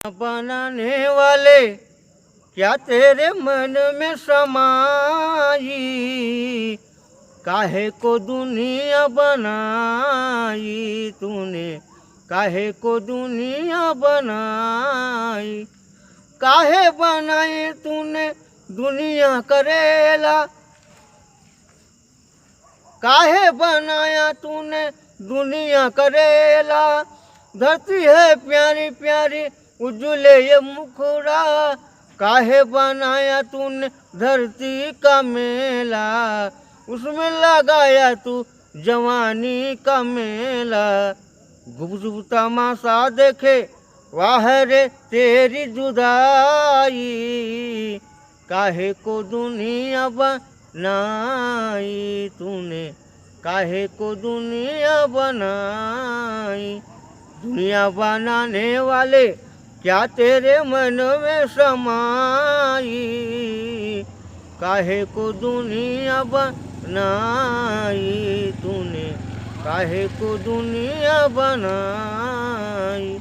बनाने वाले क्या तेरे मन में समाई, काहे को दुनिया बनाई तूने, काहे को दुनिया बनाई। काहे बनाई तूने दुनिया करेला, काहे बनाया तूने दुनिया करेला। धरती है प्यारी प्यारी उजले ये मुखड़ा, काहे बनाया तूने धरती का मेला। उसमें लगाया तू जवानी का मेला। गुबजुब तमाशा देखे वाह रे तेरी जुदाई, काहे को दुनिया बनाई तूने, काहे को दुनिया बनाई। दुनिया बनाने वाले क्या तेरे मन में समाई, काहे को दुनिया बनाई तूने, काहे को दुनिया बनाई।